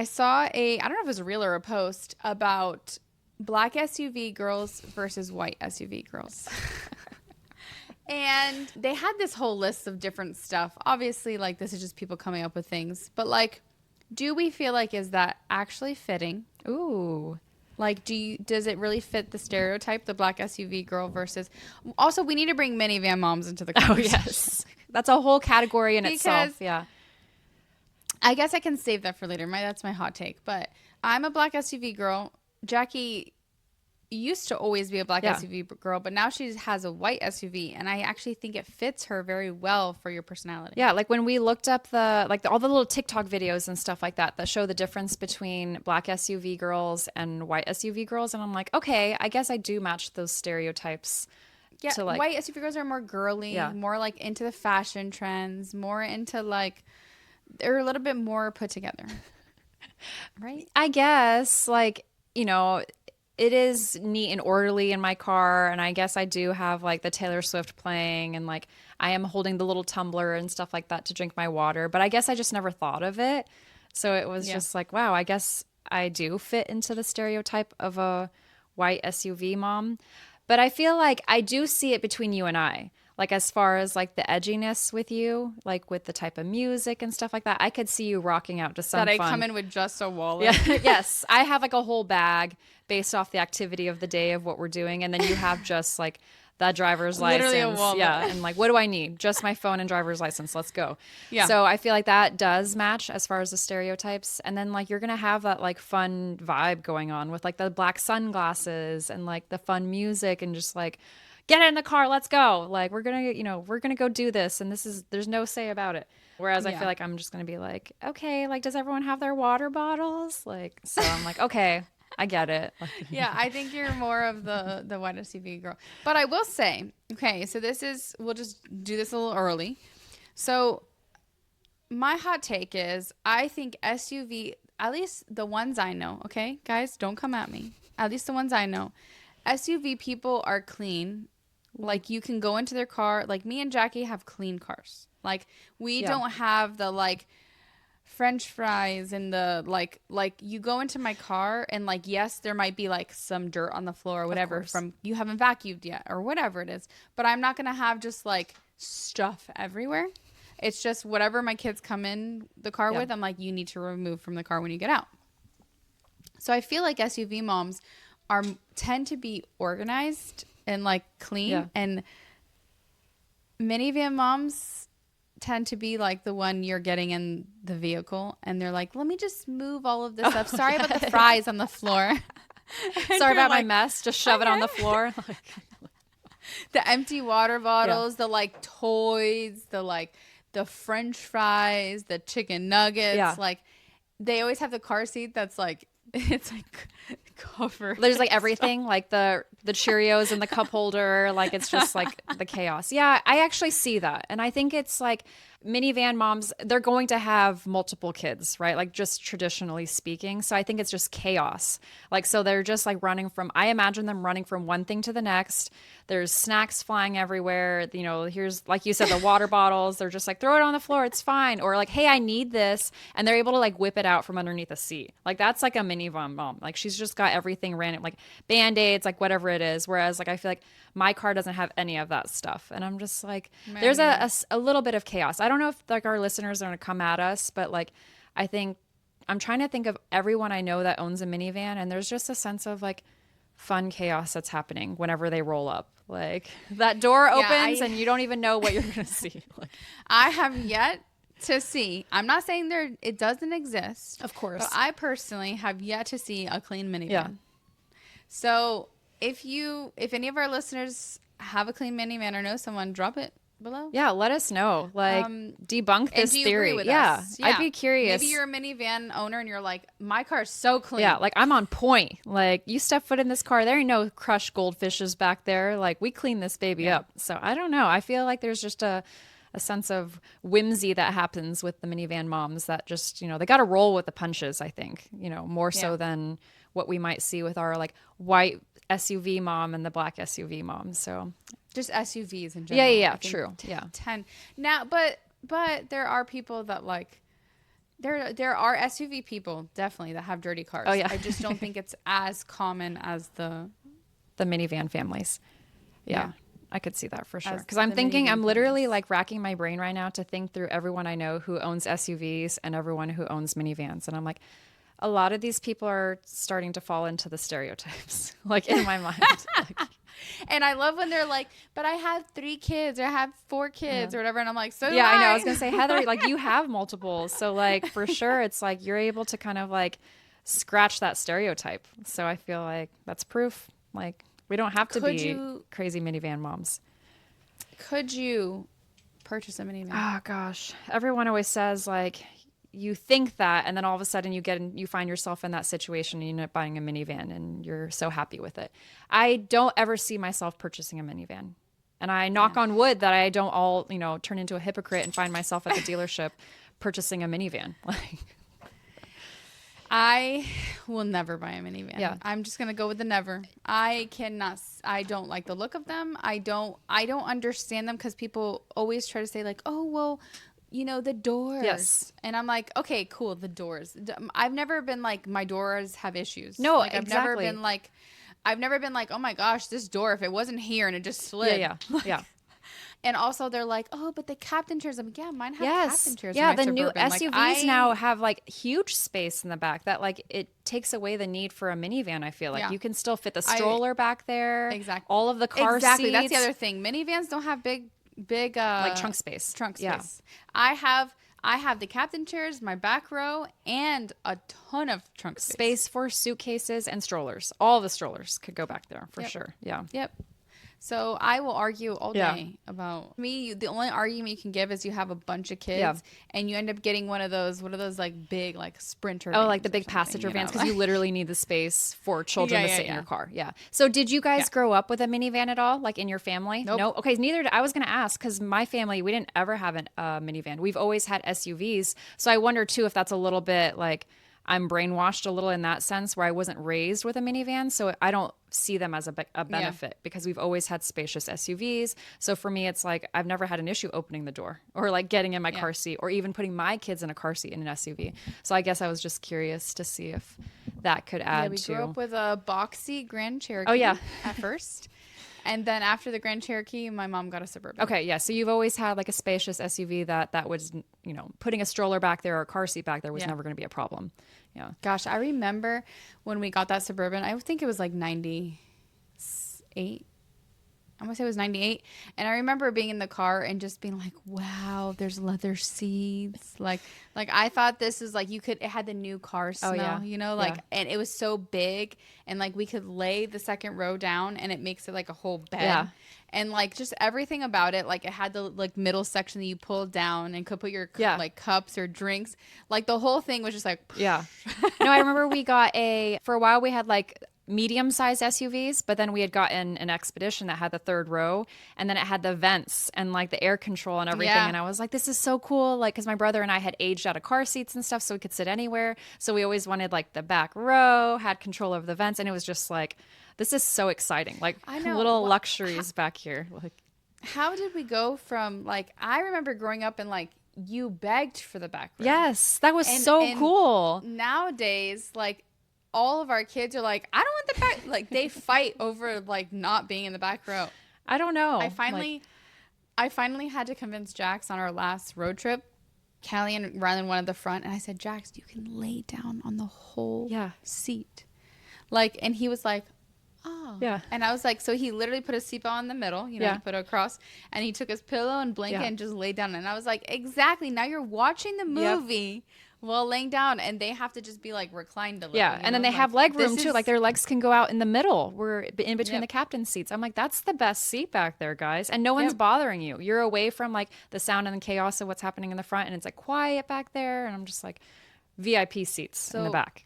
I saw I don't know if it was a reel or a post about black SUV girls versus white SUV girls. And they had this whole list of different stuff. Obviously, like, this is just people coming up with things. But, like, do we feel like, is that actually fitting? Ooh. Like, does it really fit the stereotype, the black SUV girl versus... Also, we need to bring minivan moms into the conversation. Oh, yes. That's a whole category in itself. Yeah. I guess I can save that for later. That's my hot take. But I'm a black SUV girl. Jackie used to always be a black SUV girl, but now she has a white SUV, and I actually think it fits her very well for your personality. Yeah, like when we looked up all the little TikTok videos and stuff like that show the difference between black SUV girls and white SUV girls, and I'm like, okay, I guess I do match those stereotypes. Yeah, white SUV girls are more girly, more like into the fashion trends, more into like, they're a little bit more put together. Right? I guess, like, you know, it is neat and orderly in my car, and I guess I do have like the Taylor Swift playing, and like I am holding the little tumbler and stuff like that to drink my water, but I guess I just never thought of it. So it was just like, wow, I guess I do fit into the stereotype of a white SUV mom. But I feel like I do see it between you and I. Like, as far as like the edginess with you, like with the type of music and stuff like that, I could see you rocking out to some That I fun. come in with just a wallet. Yeah. Yes. I have like a whole bag based off the activity of the day of what we're doing. And then you have just like the driver's Literally license. a wallet. Yeah. And like, what do I need? Just my phone and driver's license. Let's go. Yeah. So I feel like that does match as far as the stereotypes. And then like, you're going to have that like fun vibe going on with like the black sunglasses and like the fun music and just like, get in the car, let's go. Like, we're going to go do this. And there's no say about it. Whereas I feel like I'm just going to be like, okay, like, does everyone have their water bottles? Like, so I'm like, okay, I get it. Yeah, I think you're more of the white SUV girl. But I will say, okay, so we'll just do this a little early. So my hot take is, I think SUV, at least the ones I know, okay, guys, don't come at me. At least the ones I know. SUV people are clean. Like, you can go into their car. Like, me and Jackie have clean cars. Like, we don't have the like French fries and the like you go into my car and like, yes, there might be like some dirt on the floor or whatever from you haven't vacuumed yet or whatever it is. But I'm not gonna have just like stuff everywhere. It's just whatever my kids come in the car with, I'm like, you need to remove from the car when you get out. So I feel like SUV moms tend to be organized and like clean, and minivan moms tend to be like the one you're getting in the vehicle and they're like, let me just move all of this up. Sorry about the fries on the floor. Sorry about my mess. Just shove it on the floor. The empty water bottles, the like toys, the French fries, the chicken nuggets. Like, they always have the car seat that's like, it's like covered. There's like everything, like the Cheerios in the cup holder. Like, it's just like the chaos. Yeah, I actually see that. And I think it's like minivan moms, they're going to have multiple kids, right? Like, just traditionally speaking. So I think it's just chaos. Like, so they're just like I imagine them running from one thing to the next. There's snacks flying everywhere. You know, here's, like you said, the water bottles. They're just like, throw it on the floor. It's fine. Or like, hey, I need this. And they're able to like whip it out from underneath a seat. Like, that's like a minivan mom. Like, she's just got everything random, like Band-Aids, like whatever it is. Whereas like, I feel like my car doesn't have any of that stuff. And I'm just like, there's a little bit of chaos. I don't know if like our listeners are going to come at us, but like, I think I'm trying to think of everyone I know that owns a minivan, and there's just a sense of like fun chaos that's happening whenever they roll up. Like, that door opens and you don't even know what you're going to see. Like, I have yet to see. I'm not saying it doesn't exist. Of course. But I personally have yet to see a clean minivan. Yeah. So if any of our listeners have a clean minivan or know someone, drop it below. Yeah, let us know. Like, debunk this theory. With us? I'd be curious. Maybe you're a minivan owner and you're like, my car's so clean. Yeah, like, I'm on point. Like, you step foot in this car, there ain't no crushed goldfishes back there. Like, we clean this baby up. So I don't know. I feel like there's just a sense of whimsy that happens with the minivan moms that just, you know, they got to roll with the punches, I think, you know, more so than what we might see with our like white SUV mom and the black SUV mom. So just SUVs in general. Yeah, true. Yeah. 10 now, but there are people that like There are SUV people definitely that have dirty cars. Oh, yeah. I just don't think it's as common as the minivan families. Yeah. Yeah. I could see that for sure. As Because I'm the thinking, minivan I'm literally families. like racking my brain right now to think through everyone I know who owns SUVs and everyone who owns minivans. And I'm like, a lot of these people are starting to fall into the stereotypes, like in my mind. Like, And I love when they're like, but I have 3 kids or I have 4 kids or whatever. And I'm like, so do yeah, I know. I I. was going to say, Heather, like you have multiples. So like for sure, it's like you're able to kind of like scratch that stereotype. So I feel like that's proof. Like we don't have to be crazy minivan moms. Could you purchase a minivan? Oh gosh. Everyone always says like you think that and then all of a sudden you find yourself in that situation and you end up buying a minivan and you're so happy with it. I don't ever see myself purchasing a minivan. And I knock on wood that I don't turn into a hypocrite and find myself at the dealership purchasing a minivan. Like I will never buy a minivan. Yeah. I'm just going to go with the never. I don't like the look of them. I don't understand them because people always try to say like, oh, well, the doors. Yes. And I'm like, okay, cool. The doors. I've never been like, my doors have issues. No, like, exactly. I've never been like, oh my gosh, this door, if it wasn't here and it just slid. Yeah. Yeah. And also they're like, oh, but the captain chairs. I'm like, yeah, mine have captain chairs. Yeah, in my the new Suburban. SUVs now have like huge space in the back that like it takes away the need for a minivan. I feel like you can still fit the stroller back there. Exactly. All of the car exactly. seats. That's the other thing. Minivans don't have big like trunk space. Yeah. I have the captain chairs, my back row, and a ton of trunk Space for suitcases and strollers. All the strollers could go back there for sure. Yeah. Yep. So I will argue all day about me. The only argument you can give is you have a bunch of kids and you end up getting one of those like big like Sprinter. Oh, like the big passenger vans because you literally need the space for children to sit in your car. Yeah. So did you guys grow up with a minivan at all, like in your family? Nope. No. Okay. Neither did I. Was going to ask because my family, we didn't ever have a minivan. We've always had SUVs. So I wonder too if that's a little bit like I'm brainwashed a little in that sense where I wasn't raised with a minivan. So I don't see them as a benefit because we've always had spacious SUVs. So for me, it's like I've never had an issue opening the door or like getting in my car seat or even putting my kids in a car seat in an SUV. So I guess I was just curious to see if that could add to. We grew up with a boxy Grand Cherokee. Oh, yeah. At first. And then after the Grand Cherokee, my mom got a Suburban. Okay, yeah. So you've always had like a spacious SUV that was, putting a stroller back there or a car seat back there was never going to be a problem. Yeah. Gosh, I remember when we got that Suburban. I think it was like 98. I want to say it was 98. And I remember being in the car and just being like, wow, there's leather seats. Like I thought this is like it had the new car smell, and it was so big and like we could lay the second row down and it makes it like a whole bed. Yeah. And like just everything about it, like it had the like middle section that you pulled down and could put your like cups or drinks. Like the whole thing was just like, yeah. No, I remember we got for a while we had like medium-sized SUVs, but then we had gotten an Expedition that had the third row and then it had the vents and like the air control and everything. And I was like, this is so cool. Like, cause my brother and I had aged out of car seats and stuff so we could sit anywhere. So we always wanted like the back row, had control over the vents. And it was just like, this is so exciting. Like little luxuries back here. Like, how did we go from like, I remember growing up and like, you begged for the back row. Yes. That was so cool. Nowadays, like, all of our kids are like, I don't want the back. Like they fight over like not being in the back row. I don't know. I finally had to convince Jax on our last road trip. Callie and Rylan wanted the front, and I said, Jax, you can lay down on the whole seat. Like, and he was like, oh. Yeah. And I was like, so he literally put a seatbelt in the middle, he put it across, and he took his pillow and blanket and just laid down. And I was like, exactly. Now you're watching the movie. While laying down, and they have to just be like reclined a little. Yeah, and then they have leg room too. Like their legs can go out in the middle. We're in between the captain's seats. I'm like, that's the best seat back there, guys. And no one's bothering you. You're away from like the sound and the chaos of what's happening in the front, and it's like quiet back there. And I'm just like, VIP seats in the back.